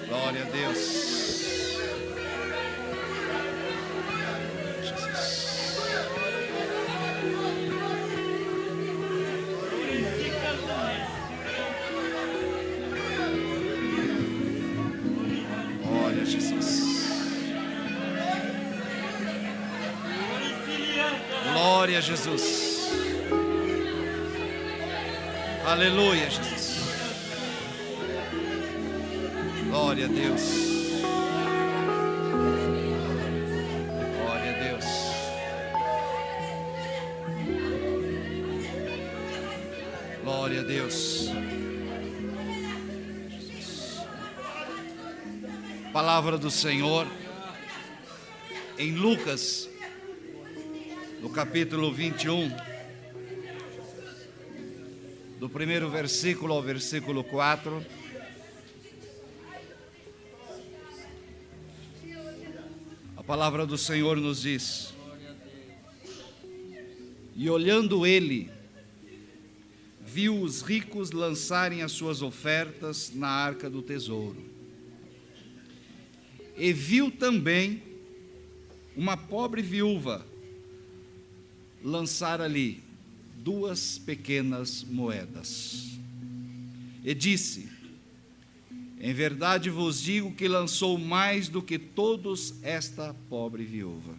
Glória a Deus. Glória a Jesus. Glória a Jesus. Aleluia, Jesus. Glória a Deus. Glória a Deus. Glória a Deus. Jesus. Palavra do Senhor em Lucas, no capítulo 21, do primeiro versículo ao versículo 4. A palavra do Senhor nos diz: e olhando ele, viu os ricos lançarem as suas ofertas na arca do tesouro. E viu também uma pobre viúva lançar ali 2 pequenas moedas. E disse: em verdade vos digo que lançou mais do que todos esta pobre viúva.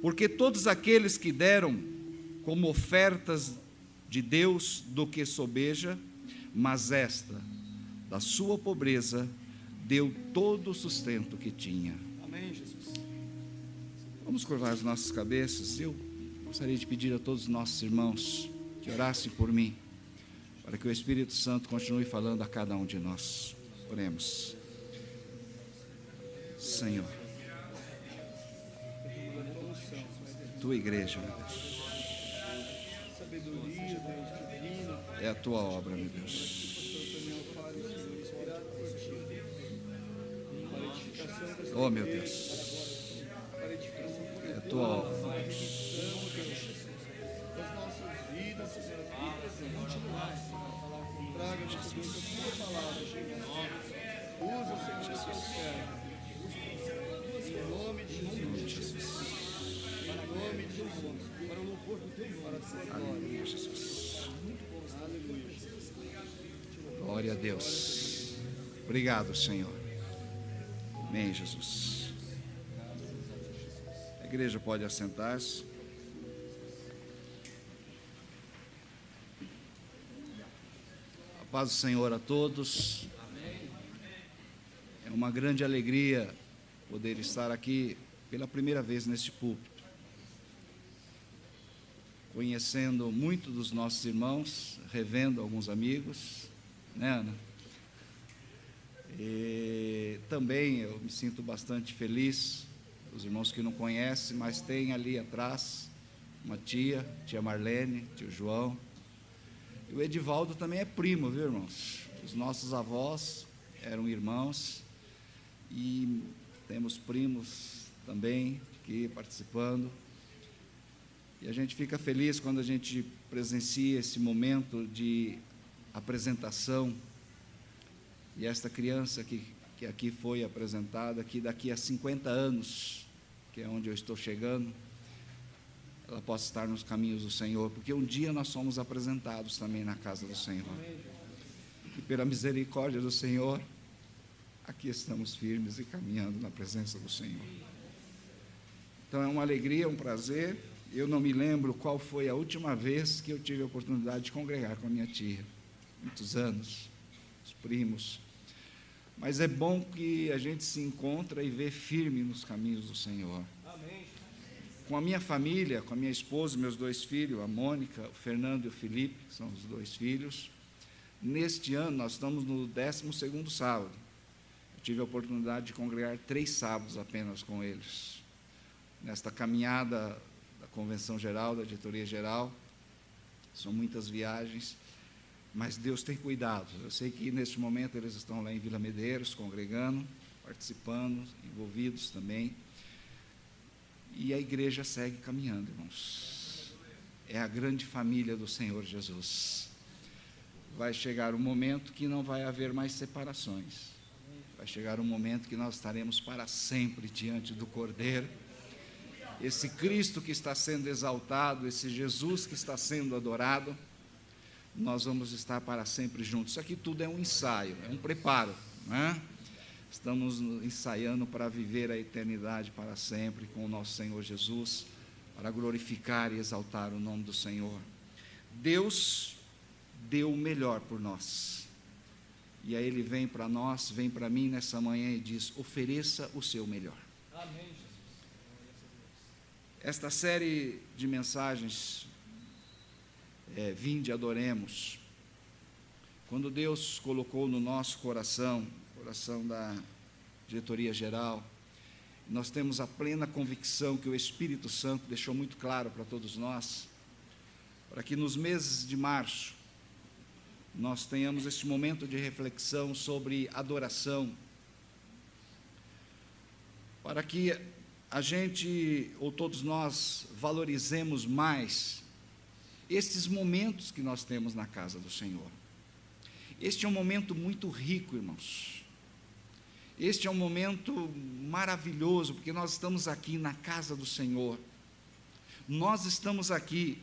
Porque todos aqueles que deram como ofertas de Deus do que sobeja, mas esta, da sua pobreza, deu todo o sustento que tinha. Amém, Jesus. Vamos curvar as nossas cabeças. Eu gostaria de pedir a todos os nossos irmãos que orassem por mim, para que o Espírito Santo continue falando a cada um de nós. Oremos. Senhor, tua igreja, meu Deus, é a tua obra, meu Deus. Oh, meu Deus, é a tua obra, meu Deus. Aleluia, Jesus. Glória a Deus. Obrigado, Senhor. Amém, Jesus. A igreja pode assentar-se. A paz do Senhor a todos. É uma grande alegria poder estar aqui pela primeira vez neste púlpito, conhecendo muito dos nossos irmãos, revendo alguns amigos, né, Ana? E também eu me sinto bastante feliz, os irmãos que não conhecem, mas tem ali atrás uma tia Marlene, tio João, e o Edivaldo também é primo, viu, irmãos? Os nossos avós eram irmãos, e temos primos também aqui participando. E a gente fica feliz quando a gente presencia esse momento de apresentação. E esta criança que aqui foi apresentada, que daqui a 50 anos, que é onde eu estou chegando, ela possa estar nos caminhos do Senhor, porque um dia nós somos apresentados também na casa do Senhor. E pela misericórdia do Senhor, aqui estamos firmes e caminhando na presença do Senhor. Então é uma alegria, um prazer. Eu não me lembro qual foi a última vez que eu tive a oportunidade de congregar com a minha tia. Muitos anos, os primos. Mas é bom que a gente se encontra e vê firme nos caminhos do Senhor. Amém. Com a minha família, com a minha esposa, meus 2 filhos, a Mônica, o Fernando e o Felipe, que são os 2 filhos. Neste ano, nós estamos no 12º sábado. Eu tive a oportunidade de congregar 3 sábados apenas com eles. Nesta caminhada da Convenção Geral, da Diretoria Geral, são muitas viagens, mas Deus tem cuidado. Eu sei que neste momento eles estão lá em Vila Medeiros, congregando, participando, envolvidos também, e a igreja segue caminhando, irmãos. é a grande família do Senhor Jesus. Vai chegar um momento que não vai haver mais separações. Vai chegar um momento que nós estaremos para sempre diante do Cordeiro. Esse Cristo que está sendo exaltado, esse Jesus que está sendo adorado, nós vamos estar para sempre juntos. Isso aqui tudo é um ensaio, é um preparo, né? Estamos ensaiando para viver a eternidade para sempre com o nosso Senhor Jesus, para glorificar e exaltar o nome do Senhor. Deus deu o melhor por nós. E aí Ele vem para nós, vem para mim nessa manhã e diz: ofereça o seu melhor. Amém, Jesus. Esta série de mensagens, Vinde, Adoremos, quando Deus colocou no nosso coração da diretoria geral, nós temos a plena convicção que o Espírito Santo deixou muito claro para todos nós, para que nos meses de março nós tenhamos este momento de reflexão sobre adoração, para que a gente, ou todos nós, valorizemos mais estes momentos que nós temos na casa do Senhor. Este é um momento muito rico, irmãos. Este é um momento maravilhoso, porque nós estamos aqui na casa do Senhor. Nós estamos aqui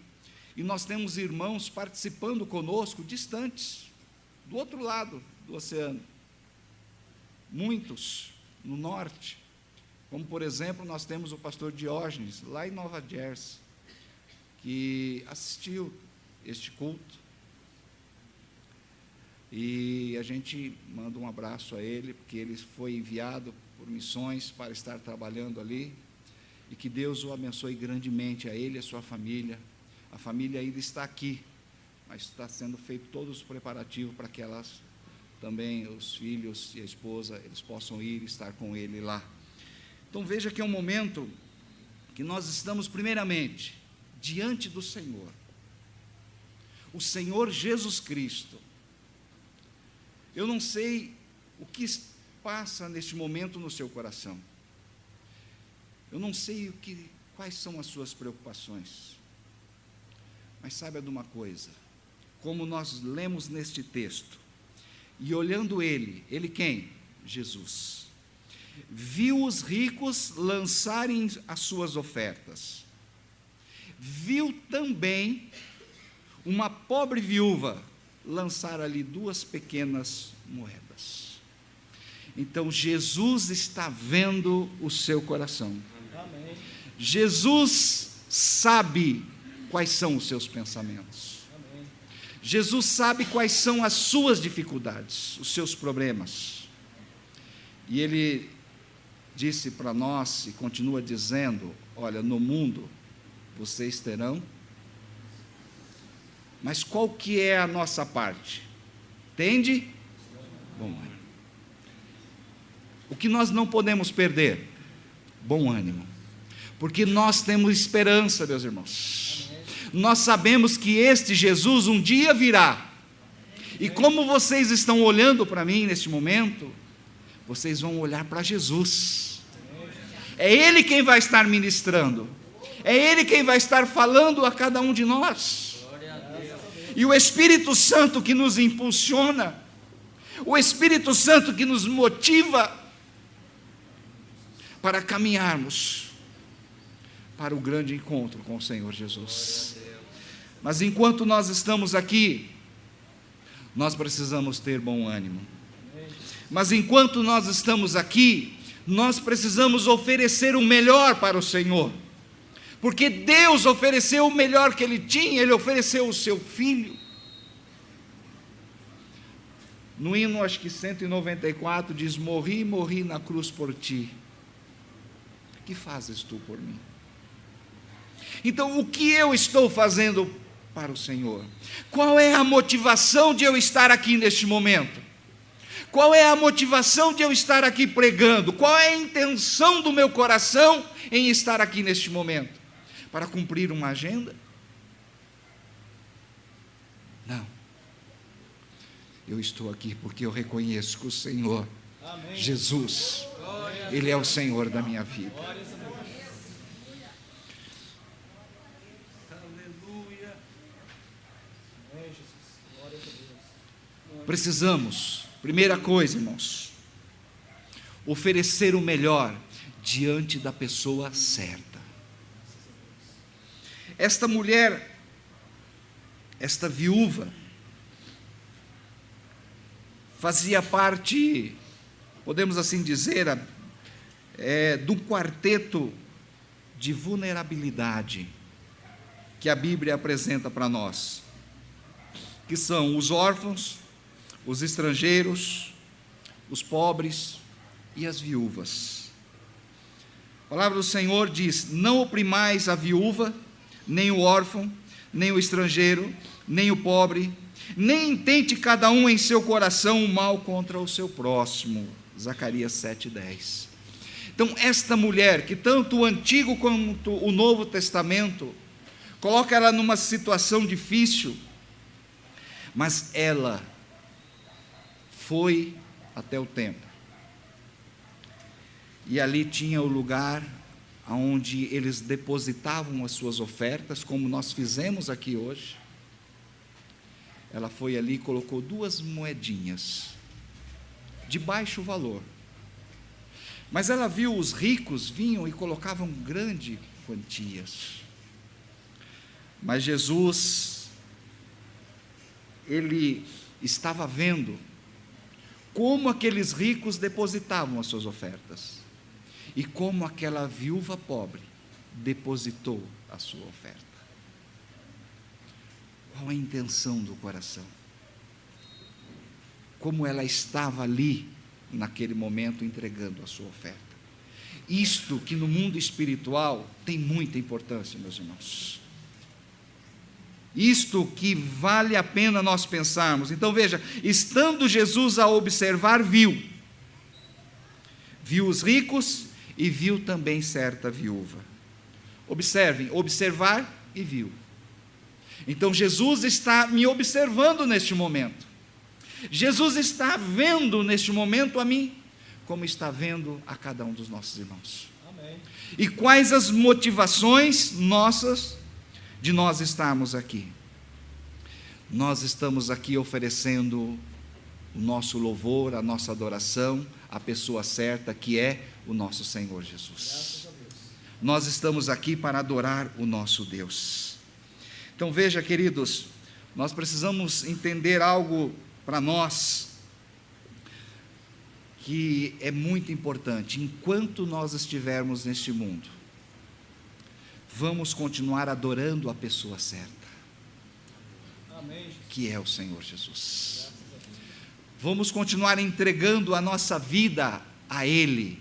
e nós temos irmãos participando conosco, distantes, do outro lado do oceano. Muitos no norte, como por exemplo, nós temos o pastor Diógenes, lá em Nova Jersey, que assistiu este culto. E a gente manda um abraço a ele, porque ele foi enviado por missões para estar trabalhando ali, e que Deus o abençoe grandemente, a ele e a sua família. A família ainda está aqui, mas está sendo feito todos os preparativos para que elas também, os filhos e a esposa, eles possam ir e estar com ele lá. Então veja que é um momento que nós estamos primeiramente diante do Senhor, o Senhor Jesus Cristo. Eu não sei o que passa neste momento no seu coração. Eu não sei quais são as suas preocupações. Mas saiba de uma coisa, como nós lemos neste texto, e olhando ele quem? Jesus. Viu os ricos lançarem as suas ofertas. Viu também uma pobre viúva lançar ali 2 pequenas moedas. Então Jesus está vendo o seu coração. Amém. Jesus sabe quais são os seus pensamentos. Amém. Jesus sabe quais são as suas dificuldades, os seus problemas. E Ele disse para nós, e continua dizendo: olha, no mundo vocês terão. Mas qual que é a nossa parte? Tende? Bom ânimo. O que nós não podemos perder? Bom ânimo. Porque nós temos esperança, meus irmãos. Nós sabemos que este Jesus um dia virá. E como vocês estão olhando para mim neste momento, vocês vão olhar para Jesus. É Ele quem vai estar ministrando. É Ele quem vai estar falando a cada um de nós. E o Espírito Santo que nos impulsiona, o Espírito Santo que nos motiva para caminharmos para o grande encontro com o Senhor Jesus. Mas enquanto nós estamos aqui, nós precisamos ter bom ânimo. Mas enquanto nós estamos aqui, nós precisamos oferecer o melhor para o Senhor. Porque Deus ofereceu o melhor que Ele tinha, Ele ofereceu o seu Filho. No hino, acho que 194, diz: morri na cruz por ti. Que fazes tu por mim? Então, o que eu estou fazendo para o Senhor? Qual é a motivação de eu estar aqui neste momento? Qual é a motivação de eu estar aqui pregando? Qual é a intenção do meu coração em estar aqui neste momento? Para cumprir uma agenda? Não. Eu estou aqui porque eu reconheço que o Senhor, amém, Jesus, Ele é o Senhor da minha vida. Aleluia. Precisamos, primeira coisa, irmãos, oferecer o melhor diante da pessoa certa. Esta mulher, esta viúva, fazia parte, podemos assim dizer, do quarteto de vulnerabilidade que a Bíblia apresenta para nós, que são os órfãos, os estrangeiros, os pobres e as viúvas. A palavra do Senhor diz: não oprimais a viúva, nem o órfão, nem o estrangeiro, nem o pobre, nem intente cada um em seu coração o mal contra o seu próximo. Zacarias 7:10. Então, esta mulher, que tanto o Antigo quanto o Novo Testamento coloca ela numa situação difícil, mas ela foi até o templo, e ali tinha o lugar onde eles depositavam as suas ofertas, como nós fizemos aqui hoje. Ela foi ali e colocou 2 moedinhas, de baixo valor, mas ela viu os ricos vinham e colocavam grandes quantias, mas Jesus, ele estava vendo como aqueles ricos depositavam as suas ofertas, e como aquela viúva pobre depositou a sua oferta. Qual a intenção do coração? Como ela estava ali, naquele momento, entregando a sua oferta. Isto que no mundo espiritual tem muita importância, meus irmãos. Isto que vale a pena nós pensarmos. Então veja, estando Jesus a observar, viu os ricos e viu também certa viúva. Observem, observar e viu. Então Jesus está me observando neste momento. Jesus está vendo neste momento a mim, como está vendo a cada um dos nossos irmãos. Amém. E quais as motivações nossas de nós estarmos aqui? Nós estamos aqui oferecendo o nosso louvor, a nossa adoração à pessoa certa, que é o nosso Senhor Jesus. Nós estamos aqui para adorar o nosso Deus. Então veja, queridos, nós precisamos entender algo para nós que é muito importante. Enquanto nós estivermos neste mundo, vamos continuar adorando a pessoa certa, que é o Senhor Jesus. Vamos continuar entregando a nossa vida a Ele,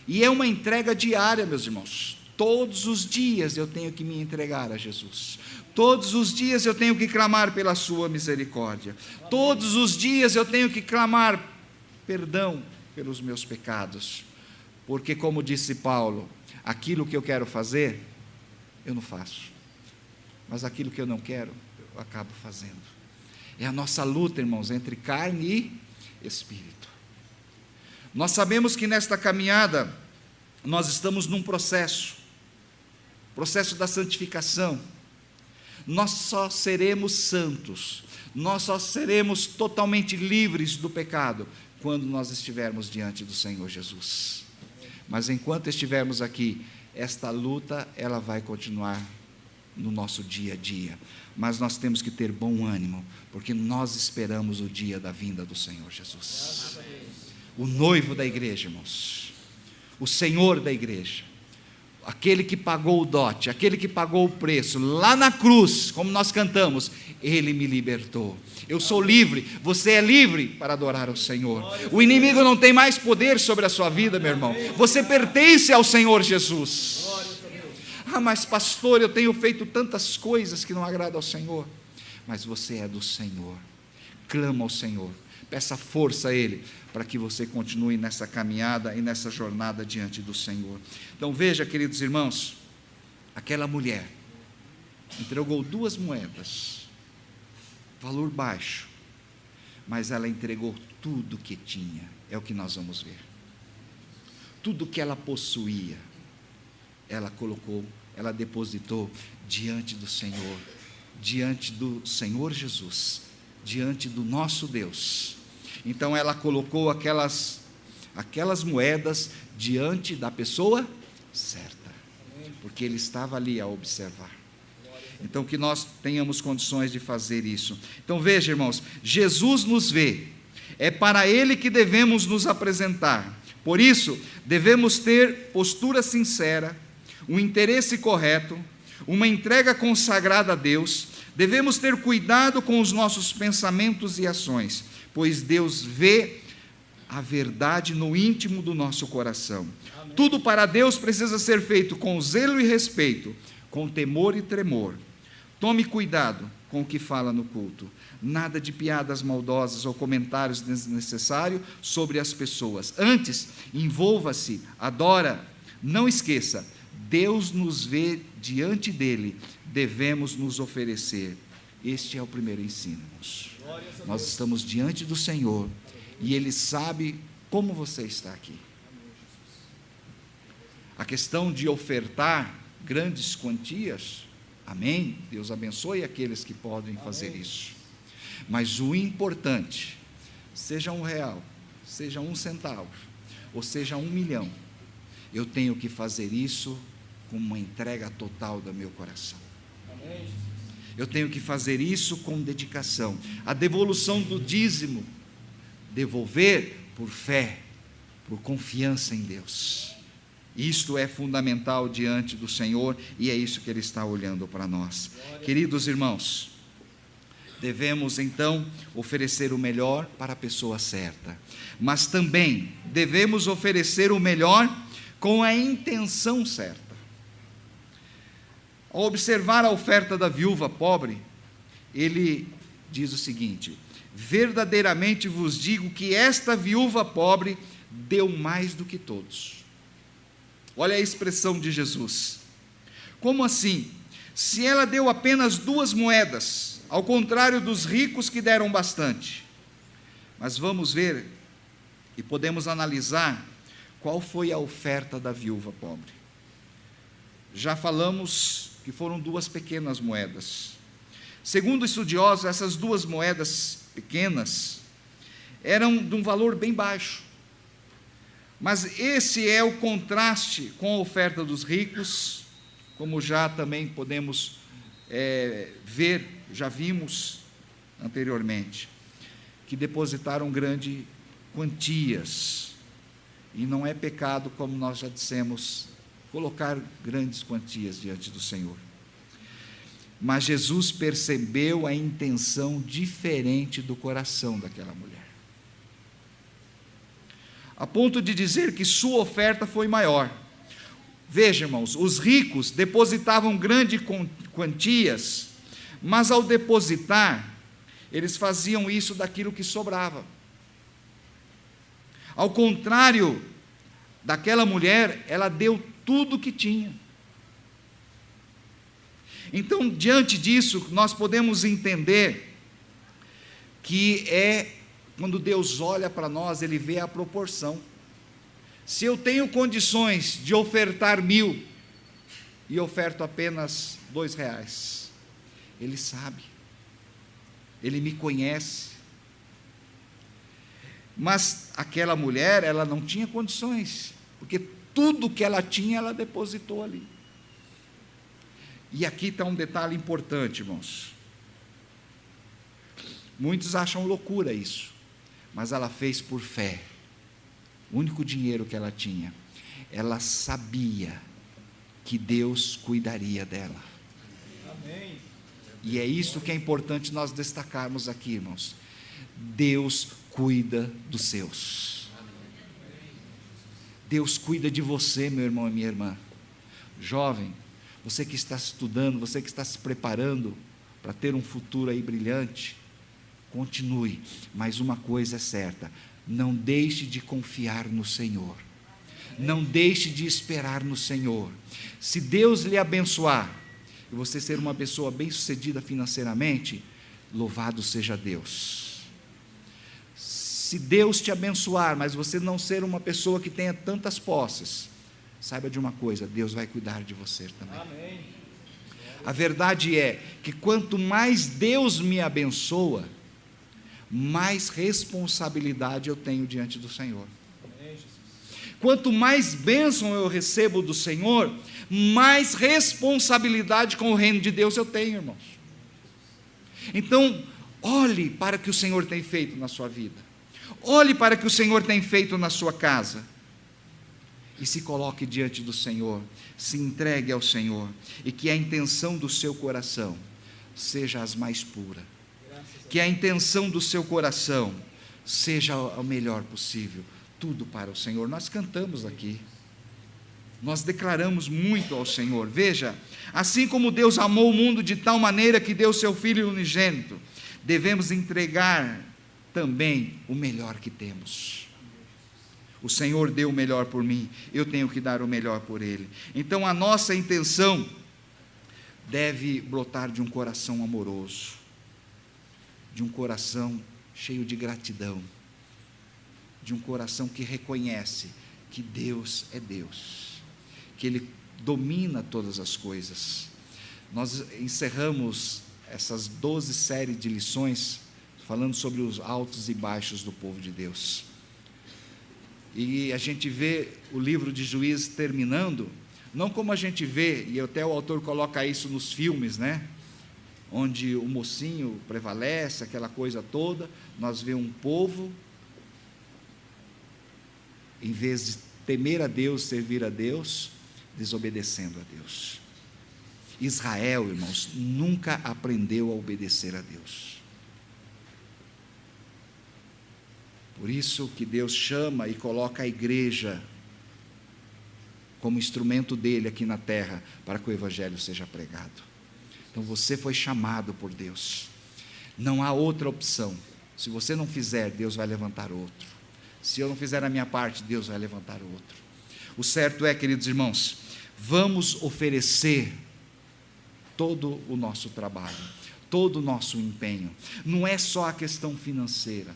e é uma entrega diária, meus irmãos. Todos os dias eu tenho que me entregar a Jesus. Todos os dias eu tenho que clamar pela sua misericórdia. Todos os dias eu tenho que clamar perdão pelos meus pecados. Porque, como disse Paulo, aquilo que eu quero fazer, eu não faço. Mas aquilo que eu não quero, eu acabo fazendo. É a nossa luta, irmãos, entre carne e espírito. Nós sabemos que nesta caminhada, nós estamos num processo da santificação. Nós só seremos santos, nós só seremos totalmente livres do pecado quando nós estivermos diante do Senhor Jesus. Mas enquanto estivermos aqui, esta luta, ela vai continuar no nosso dia a dia. Mas nós temos que ter bom ânimo, porque nós esperamos o dia da vinda do Senhor Jesus. O noivo da igreja, irmãos, o Senhor da igreja, aquele que pagou o dote, aquele que pagou o preço, lá na cruz, como nós cantamos, Ele me libertou. Eu sou livre, você é livre para adorar ao Senhor. O inimigo não tem mais poder sobre a sua vida, meu irmão. Você pertence ao Senhor Jesus. Mas pastor, eu tenho feito tantas coisas que não agradam ao Senhor. Mas você é do Senhor. Clama ao Senhor, peça força a Ele, para que você continue nessa caminhada e nessa jornada diante do Senhor. Então veja, queridos irmãos, aquela mulher entregou 2 moedas, valor baixo, mas ela entregou tudo que tinha. É o que nós vamos ver. Tudo que ela possuía, ela colocou, ela depositou diante do Senhor Jesus, diante do nosso Deus. Então ela colocou aquelas moedas diante da pessoa certa, porque ele estava ali a observar. Então que nós tenhamos condições de fazer isso. Então veja, irmãos, Jesus nos vê, é para Ele que devemos nos apresentar. Por isso, devemos ter postura sincera, um interesse correto, uma entrega consagrada a Deus. Devemos ter cuidado com os nossos pensamentos e ações, pois Deus vê a verdade no íntimo do nosso coração. Amém. Tudo para Deus precisa ser feito com zelo e respeito, com temor e tremor. Tome cuidado com o que fala no culto. Nada de piadas maldosas ou comentários desnecessários sobre as pessoas. Antes, envolva-se, adora. Não esqueça, Deus nos vê diante dele, devemos nos oferecer. Este é o primeiro ensino. Nós estamos diante do Senhor e Ele sabe como você está aqui. A questão de ofertar grandes quantias, amém, Deus abençoe aqueles que podem fazer isso, mas o importante, seja R$1, seja 1 centavo, ou seja 1 milhão, eu tenho que fazer isso com uma entrega total do meu coração. Eu tenho que fazer isso com dedicação. A devolução do dízimo, devolver por fé, por confiança em Deus. Isto é fundamental diante do Senhor e é isso que Ele está olhando para nós. Queridos irmãos, devemos então oferecer o melhor para a pessoa certa, mas também devemos oferecer o melhor com a intenção certa. Ao observar a oferta da viúva pobre, ele diz o seguinte: verdadeiramente vos digo que esta viúva pobre deu mais do que todos. Olha a expressão de Jesus. Como assim? Se ela deu apenas 2 moedas, ao contrário dos ricos que deram bastante. Mas vamos ver e podemos analisar qual foi a oferta da viúva pobre. Já falamos que foram 2 pequenas moedas. Segundo estudiosos, essas 2 moedas pequenas eram de um valor bem baixo. Mas esse é o contraste com a oferta dos ricos, como já também podemos ver, já vimos anteriormente, que depositaram grandes quantias. E não é pecado, como nós já dissemos, colocar grandes quantias diante do Senhor. Mas Jesus percebeu a intenção diferente do coração daquela mulher, a ponto de dizer que sua oferta foi maior. Veja, irmãos, os ricos depositavam grandes quantias, mas ao depositar, eles faziam isso daquilo que sobrava. Ao contrário daquela mulher, ela deu tudo o que tinha. Então, diante disso, nós podemos entender que quando Deus olha para nós, Ele vê a proporção. Se eu tenho condições de ofertar 1.000 e oferto apenas R$2, Ele sabe, Ele me conhece. Mas aquela mulher, ela não tinha condições, porque tudo que ela tinha, ela depositou ali. E aqui está um detalhe importante, irmãos. Muitos acham loucura isso, mas ela fez por fé. O único dinheiro que ela tinha, ela sabia que Deus cuidaria dela. Amém. E é isso que é importante nós destacarmos aqui, irmãos. Deus cuida dos seus. Deus cuida de você, meu irmão e minha irmã. Jovem, você que está estudando, você que está se preparando para ter um futuro aí brilhante, continue, mas uma coisa é certa: não deixe de confiar no Senhor, não deixe de esperar no Senhor. Se Deus lhe abençoar, e você ser uma pessoa bem-sucedida financeiramente, louvado seja Deus. Se Deus te abençoar, mas você não ser uma pessoa que tenha tantas posses, saiba de uma coisa: Deus vai cuidar de você também. Amém. A verdade é que quanto mais Deus me abençoa, mais responsabilidade eu tenho diante do Senhor. Quanto mais bênção eu recebo do Senhor, mais responsabilidade com o reino de Deus eu tenho, irmãos. Então, olhe para o que o Senhor tem feito na sua vida, olhe para o que o Senhor tem feito na sua casa, e se coloque diante do Senhor, se entregue ao Senhor, e que a intenção do seu coração seja as mais puras, que a intenção do seu coração seja o melhor possível, tudo para o Senhor. Nós cantamos aqui, nós declaramos muito ao Senhor. Veja, assim como Deus amou o mundo de tal maneira que deu seu Filho unigênito, devemos entregar também o melhor que temos. O Senhor deu o melhor por mim, eu tenho que dar o melhor por Ele. Então a nossa intenção deve brotar de um coração amoroso, de um coração cheio de gratidão, de um coração que reconhece que Deus é Deus, que Ele domina todas as coisas. Nós encerramos essas 12 séries de lições falando sobre os altos e baixos do povo de Deus. E a gente vê o livro de Juízes terminando, não como a gente vê, e até o autor coloca isso nos filmes, né? Onde o mocinho prevalece, aquela coisa toda. Nós vemos um povo, em vez de temer a Deus, servir a Deus, desobedecendo a Deus. Israel, irmãos, nunca aprendeu a obedecer a Deus. Por isso que Deus chama e coloca a igreja como instrumento dele aqui na terra, para que o evangelho seja pregado. Então você foi chamado por Deus, não há outra opção. Se você não fizer, Deus vai levantar outro. Se eu não fizer a minha parte, Deus vai levantar outro. O certo é, queridos irmãos, vamos oferecer todo o nosso trabalho, todo o nosso empenho. Não é só a questão financeira,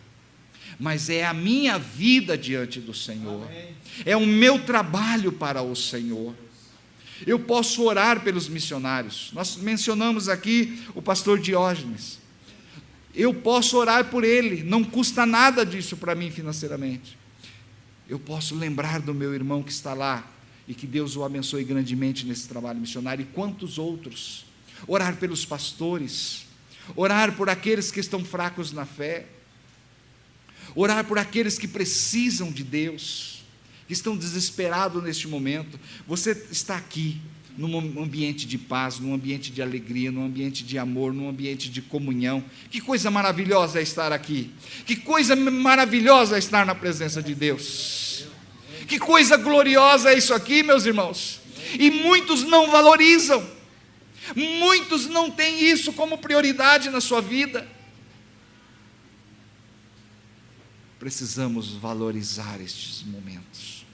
mas é a minha vida diante do Senhor. Amém. É o meu trabalho para o Senhor. Eu posso orar pelos missionários. Nós mencionamos aqui o pastor Diógenes. Eu posso orar por ele, não custa nada disso para mim financeiramente. Eu posso lembrar do meu irmão que está lá, e que Deus o abençoe grandemente nesse trabalho missionário, e quantos outros. Orar pelos pastores, orar por aqueles que estão fracos na fé, orar por aqueles que precisam de Deus, que estão desesperados neste momento. Você está aqui, num ambiente de paz, num ambiente de alegria, num ambiente de amor, num ambiente de comunhão. Que coisa maravilhosa é estar aqui, que coisa maravilhosa é estar na presença de Deus, que coisa gloriosa é isso aqui, meus irmãos. E muitos não valorizam, muitos não têm isso como prioridade na sua vida. Precisamos valorizar estes momentos,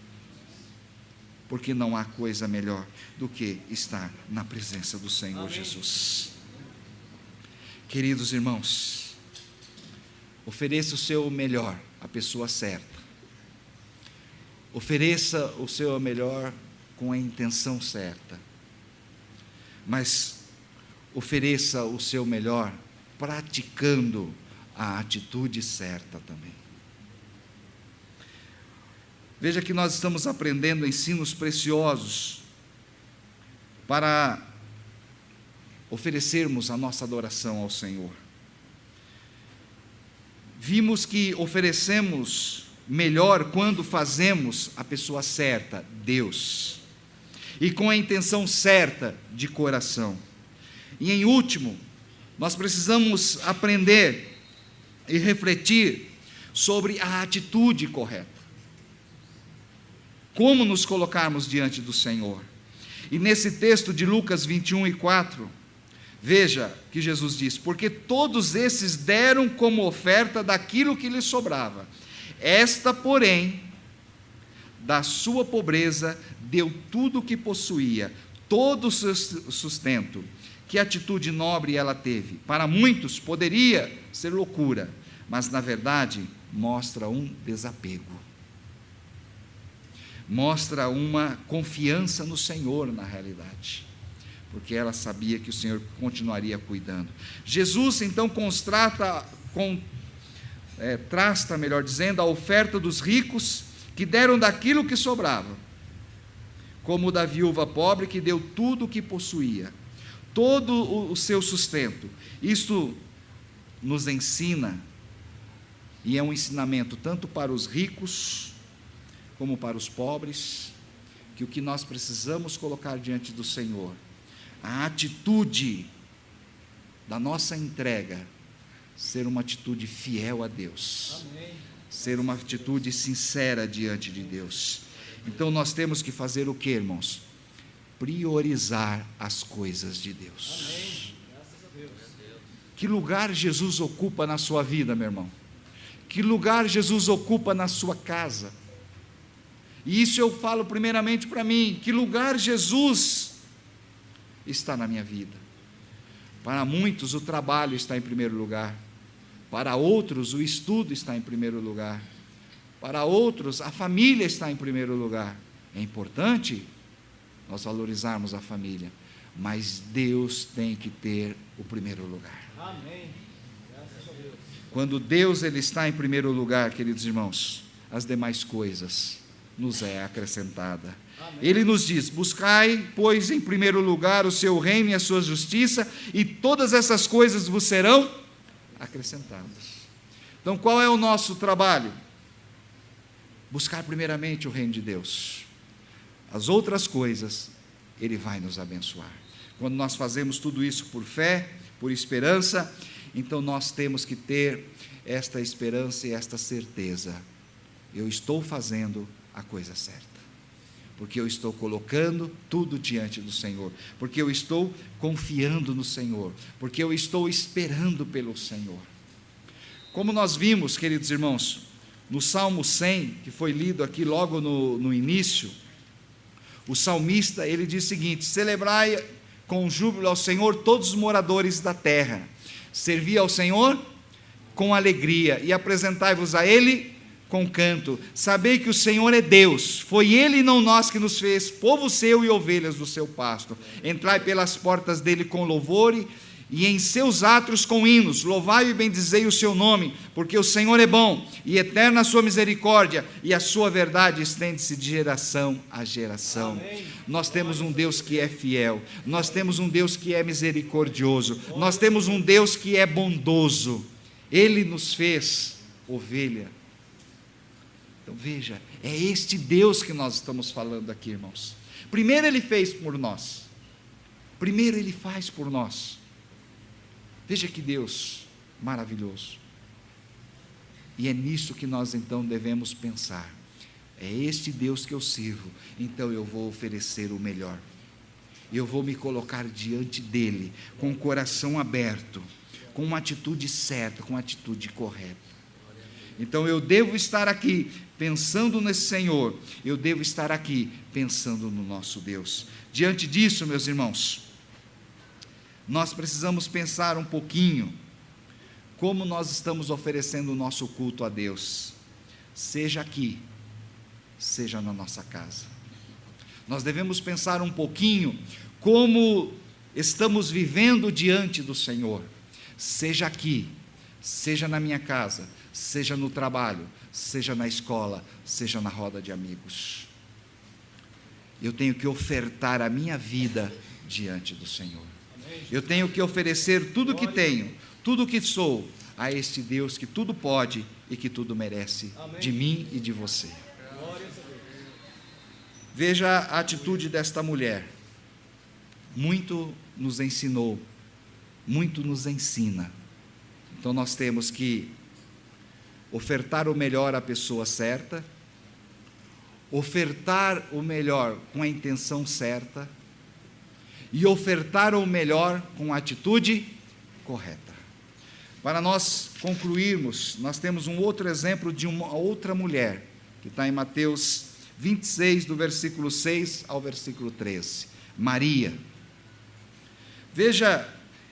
porque não há coisa melhor do que estar na presença do Senhor. Amém. Jesus. Queridos irmãos, ofereça o seu melhor à pessoa certa, ofereça o seu melhor com a intenção certa, mas ofereça o seu melhor praticando a atitude certa também. Veja que nós estamos aprendendo ensinos preciosos para oferecermos a nossa adoração ao Senhor. Vimos que oferecemos melhor quando fazemos a pessoa certa, Deus, e com a intenção certa de coração. E em último, nós precisamos aprender e refletir sobre a atitude correta. Como nos colocarmos diante do Senhor. E nesse texto de Lucas 21:4, veja que Jesus diz: porque todos esses deram como oferta daquilo que lhes sobrava. Esta, porém, da sua pobreza, deu tudo o que possuía, todo o seu sustento. Que atitude nobre ela teve. Para muitos poderia ser loucura, mas na verdade mostra um desapego. Mostra uma confiança no Senhor na realidade, porque ela sabia que o Senhor continuaria cuidando. Jesus então trasta, melhor dizendo, a oferta dos ricos que deram daquilo que sobrava, como o da viúva pobre que deu tudo o que possuía, todo o seu sustento. Isso nos ensina, e é um ensinamento tanto para os ricos como para os pobres, que o que nós precisamos colocar diante do Senhor, a atitude da nossa entrega, ser uma atitude fiel a Deus. Amém. Ser uma atitude sincera diante de Deus. Então nós temos que fazer o que, irmãos? Priorizar as coisas de Deus. Amém. Graças a Deus. Que lugar Jesus ocupa na sua vida, meu irmão? Que lugar Jesus ocupa na sua casa? E isso eu falo primeiramente para mim, que lugar Jesus está na minha vida? Para muitos o trabalho está em primeiro lugar, para outros o estudo está em primeiro lugar, para outros a família está em primeiro lugar. É importante nós valorizarmos a família, mas Deus tem que ter o primeiro lugar. Amém. Graças a Deus. Quando Deus ele está em primeiro lugar, queridos irmãos, as demais coisas nos é acrescentada. Amém. Ele nos diz: buscai, pois, em primeiro lugar o seu reino e a sua justiça, e todas essas coisas vos serão acrescentadas. Então, qual é o nosso trabalho? Buscar primeiramente o reino de Deus. As outras coisas, Ele vai nos abençoar. Quando nós fazemos tudo isso por fé, por esperança, então nós temos que ter esta esperança e esta certeza: eu estou fazendo a coisa certa, porque eu estou colocando tudo diante do Senhor, porque eu estou confiando no Senhor, porque eu estou esperando pelo Senhor. Como nós vimos, queridos irmãos, no Salmo 100, que foi lido aqui logo no início, o salmista, ele diz o seguinte: celebrai com júbilo ao Senhor todos os moradores da terra, servi ao Senhor com alegria e apresentai-vos a Ele com canto. Sabei que o Senhor é Deus, foi Ele e não nós que nos fez, povo seu e ovelhas do seu pasto. Entrai pelas portas dele com louvor e em seus átrios com hinos, louvai e bendizei o seu nome, porque o Senhor é bom e eterna a sua misericórdia, e a sua verdade estende-se de geração a geração. Amém. Nós temos um Deus que é fiel, nós temos um Deus que é misericordioso, nós temos um Deus que é bondoso. Ele nos fez ovelha. Então veja, é este Deus que nós estamos falando aqui, irmãos. Primeiro Ele fez por nós, primeiro Ele faz por nós. Veja que Deus maravilhoso. E é nisso que nós então devemos pensar: é este Deus que eu sirvo, então eu vou oferecer o melhor, eu vou me colocar diante dEle, com o coração aberto, com uma atitude certa, com uma atitude correta. Então eu devo estar aqui pensando nesse Senhor, eu devo estar aqui pensando no nosso Deus. Diante disso, meus irmãos, nós precisamos pensar um pouquinho como nós estamos oferecendo o nosso culto a Deus, seja aqui, seja na nossa casa. Nós devemos pensar um pouquinho como estamos vivendo diante do Senhor, seja aqui, seja na minha casa, seja no trabalho, seja na escola, seja na roda de amigos. Eu tenho que ofertar a minha vida diante do Senhor. Eu tenho que oferecer tudo o que tenho, tudo o que sou, a este Deus que tudo pode e que tudo merece, de mim e de você. Veja a atitude desta mulher. Muito nos ensinou, muito nos ensina. Então nós temos que ofertar o melhor à pessoa certa, ofertar o melhor com a intenção certa e ofertar o melhor com a atitude correta. Para nós concluirmos, nós temos um outro exemplo de uma outra mulher, que está em Mateus 26, do versículo 6 ao versículo 13, Maria. Veja,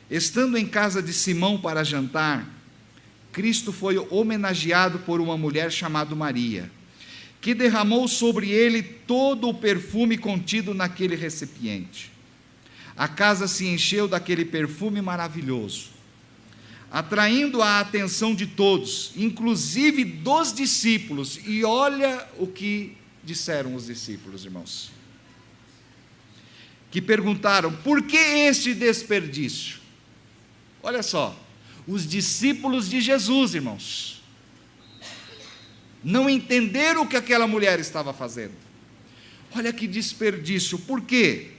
estando em casa de Simão para jantar, Cristo foi homenageado por uma mulher chamada Maria, que derramou sobre ele todo o perfume contido naquele recipiente. A casa se encheu daquele perfume maravilhoso. atraindo a atenção de todos, inclusive dos discípulos. E olha o que disseram os discípulos, irmãos, que perguntaram: por que este desperdício? Olha só, os discípulos de Jesus, irmãos, não entenderam o que aquela mulher estava fazendo. Olha que desperdício. Por quê?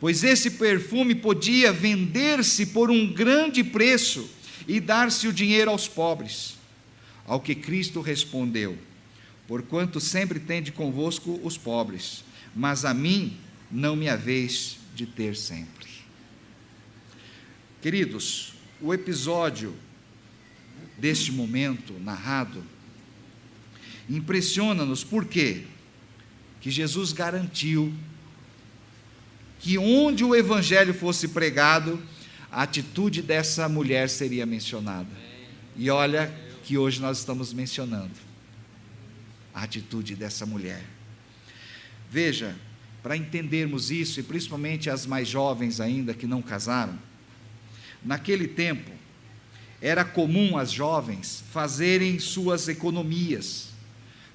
Pois esse perfume podia vender-se por um grande preço e dar-se o dinheiro aos pobres. Ao que Cristo respondeu: porquanto sempre tende convosco os pobres, mas a mim não me haveis de ter sempre. Queridos, o episódio deste momento narrado impressiona-nos. Por quê? Que Jesus garantiu que onde o evangelho fosse pregado, a atitude dessa mulher seria mencionada. E olha que hoje nós estamos mencionando a atitude dessa mulher. Veja, para entendermos isso, e principalmente as mais jovens ainda que não casaram, naquele tempo era comum as jovens fazerem suas economias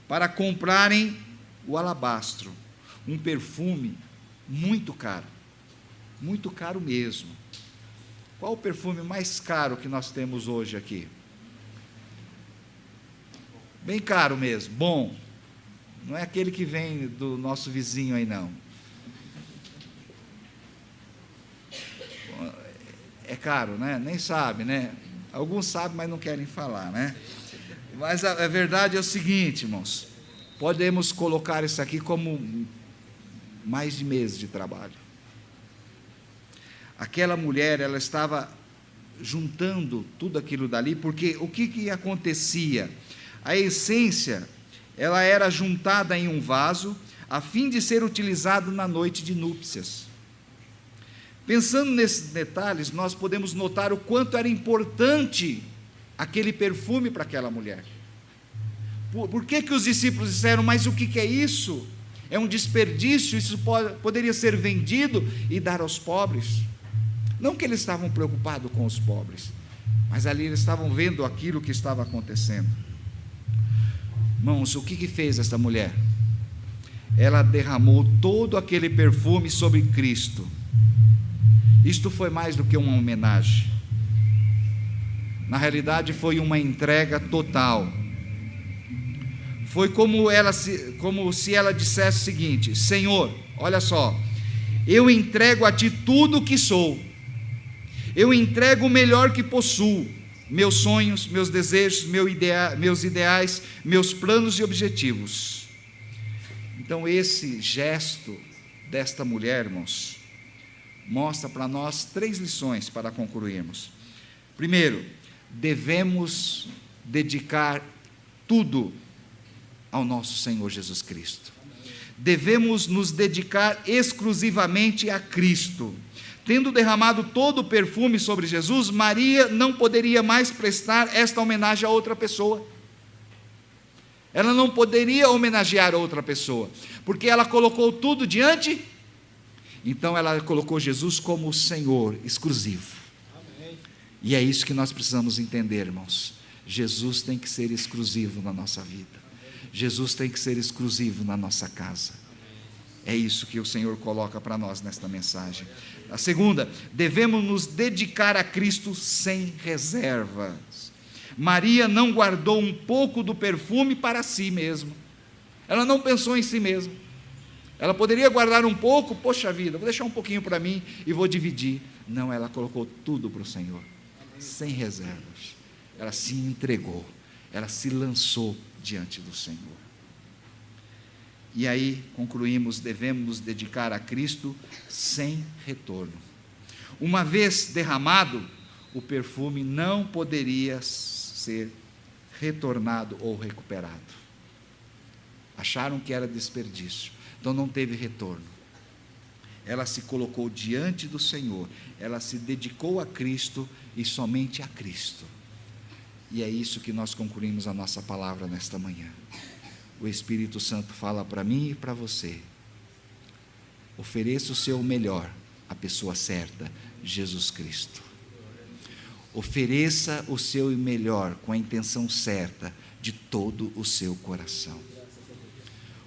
para comprarem o alabastro, um perfume muito caro mesmo. Qual o perfume mais caro que nós temos hoje aqui? Bem caro mesmo, bom, não é aquele que vem do nosso vizinho aí não. É caro, né? Nem sabe, né? Alguns sabem, mas não querem falar, né? Mas a verdade é o seguinte, irmãos, podemos colocar isso aqui como mais de meses de trabalho. Aquela mulher, ela estava juntando tudo aquilo dali, porque o que acontecia? A essência, ela era juntada em um vaso, a fim de ser utilizado na noite de núpcias. Pensando nesses detalhes, nós podemos notar o quanto era importante aquele perfume para aquela mulher. Por que os discípulos disseram: mas o que é isso? É um desperdício, isso poderia ser vendido e dar aos pobres. Não que eles estavam preocupados com os pobres, mas ali eles estavam vendo aquilo que estava acontecendo. Irmãos, o que fez essa mulher? Ela derramou todo aquele perfume sobre Cristo. Isto foi mais do que uma homenagem. Na realidade, foi uma entrega total. Foi como se ela dissesse o seguinte: Senhor, olha só, eu entrego a Ti tudo o que sou, eu entrego o melhor que possuo, meus sonhos, meus desejos, meus ideais, meus planos e objetivos. Então esse gesto desta mulher, irmãos, mostra para nós 3 lições para concluirmos. Primeiro, devemos dedicar tudo ao nosso Senhor Jesus Cristo. Devemos nos dedicar exclusivamente a Cristo. Tendo derramado todo o perfume sobre Jesus, Maria não poderia mais prestar esta homenagem a outra pessoa. Ela não poderia homenagear outra pessoa, porque ela colocou tudo diante. Então ela colocou Jesus como o Senhor exclusivo. Amém. E é isso que nós precisamos entender, irmãos. Jesus tem que ser exclusivo na nossa vida. Jesus tem que ser exclusivo na nossa casa. É isso que o Senhor coloca para nós nesta mensagem. A segunda, devemos nos dedicar a Cristo sem reservas. Maria não guardou um pouco do perfume para si mesma. Ela não pensou em si mesma. Ela poderia guardar um pouco, poxa vida, vou deixar um pouquinho para mim e vou dividir. Não, ela colocou tudo para o Senhor, sem reservas. Ela se entregou, ela se lançou diante do Senhor. E aí concluímos: devemos nos dedicar a Cristo sem retorno. Uma vez derramado, o perfume não poderia ser retornado ou recuperado. Acharam que era desperdício, então não teve retorno. Ela se colocou diante do Senhor, ela se dedicou a Cristo e somente a Cristo. E é isso que nós concluímos a nossa palavra nesta manhã. O Espírito Santo fala para mim e para você: ofereça o seu melhor à pessoa certa, Jesus Cristo. Ofereça o seu melhor com a intenção certa de todo o seu coração.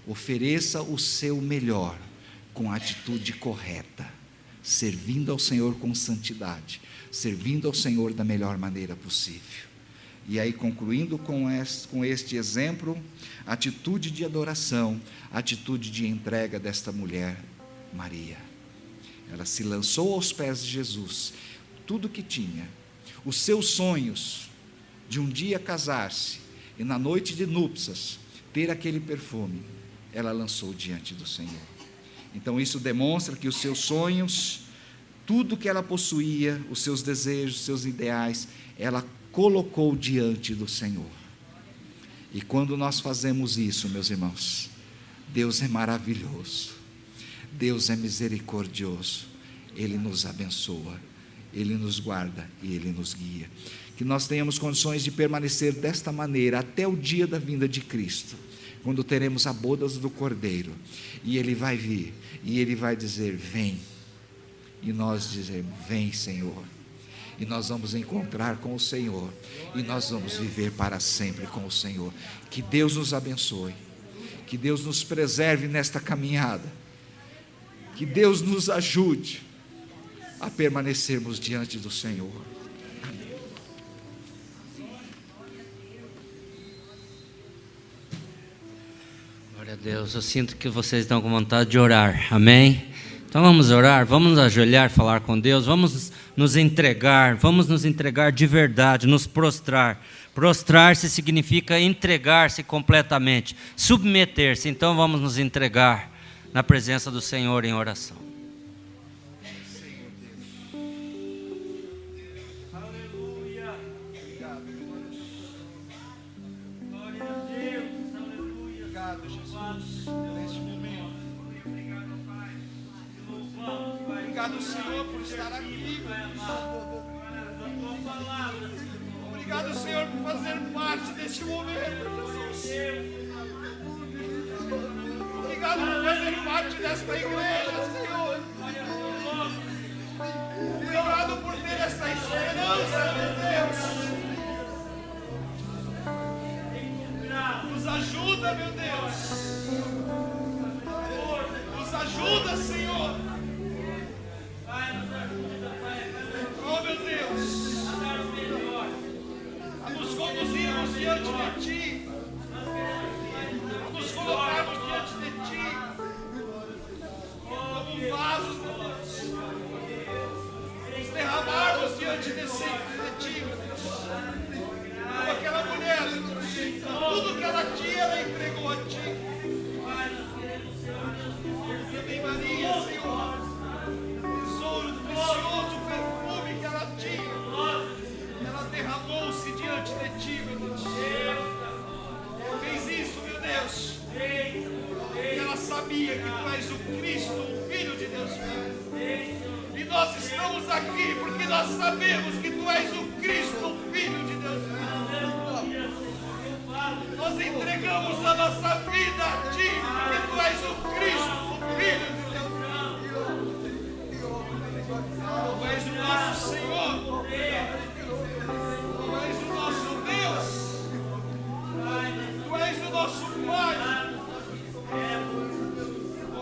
Ofereça o seu melhor com a atitude correta, servindo ao Senhor com santidade, servindo ao Senhor da melhor maneira possível. E aí, concluindo com este exemplo, a atitude de adoração, a atitude de entrega desta mulher, Maria. Ela se lançou aos pés de Jesus, tudo que tinha, os seus sonhos de um dia casar-se e na noite de núpcias ter aquele perfume, ela lançou diante do Senhor. Então isso demonstra que os seus sonhos, tudo que ela possuía, os seus desejos, os seus ideais, ela colocou diante do Senhor. E quando nós fazemos isso, meus irmãos, Deus é maravilhoso, Deus é misericordioso, Ele nos abençoa, Ele nos guarda e Ele nos guia. Que nós tenhamos condições de permanecer desta maneira até o dia da vinda de Cristo, quando teremos a bodas do Cordeiro, e Ele vai vir, e Ele vai dizer, vem, e nós dizemos, vem Senhor, e nós vamos encontrar com o Senhor, e nós vamos viver para sempre com o Senhor. Que Deus nos abençoe, que Deus nos preserve nesta caminhada, que Deus nos ajude a permanecermos diante do Senhor. Amém. Glória a Deus, eu sinto que vocês estão com vontade de orar, amém? Então vamos orar, vamos nos ajoelhar, falar com Deus, vamos nos entregar de verdade, nos prostrar. Prostrar-se significa entregar-se completamente, submeter-se. Então vamos nos entregar na presença do Senhor em oração. Aleluia. Obrigado, Deus. Glória a Deus. Aleluia. Obrigado, Jesus, neste momento. Obrigado, Senhor, por estar aqui. Obrigado, Senhor, por fazer parte deste momento, Jesus. Obrigado por fazer parte desta igreja, Senhor. Obrigado por ter esta esperança, meu Deus. Nos ajuda, meu Deus. Nos ajuda, Senhor. Oh, meu Deus. A nos conduzirmos diante de Ti, a nos colocarmos diante de Ti, como vasos, meu Deus, nos derramarmos diante de Ti, meu Deus, como aquela mulher, meu Deus, tudo que ela tinha, ela entregou a Ti. Também Maria, Senhor, tesouro precioso, perfume que ela tinha, ela derramou-se diante de Ti, meu Deus. Fez isso, meu Deus, porque ela sabia que Tu és o Cristo, o Filho de Deus vivo. E nós estamos aqui porque nós sabemos que Tu és o Cristo, o Filho de Deus vivo. Nós entregamos a nossa vida a Ti, porque Tu és o Cristo, o Filho de Deus vivo. Tu és o nosso Senhor. Tu és o nosso Deus. Tu és o nosso Pai.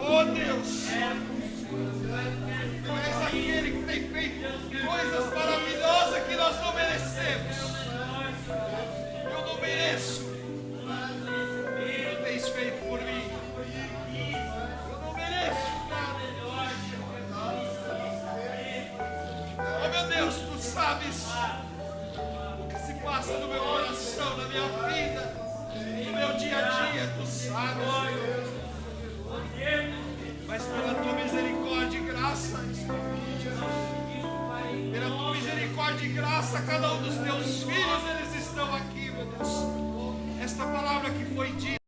Oh Deus, Tu és aquele que tem feito coisas maravilhosas que nós não merecemos. Eu não mereço. Tu tens feito por mim. Eu não mereço nada. Oh meu Deus, Tu sabes o que se passa no meu coração, na minha vida, no meu dia a dia. Tu sabes.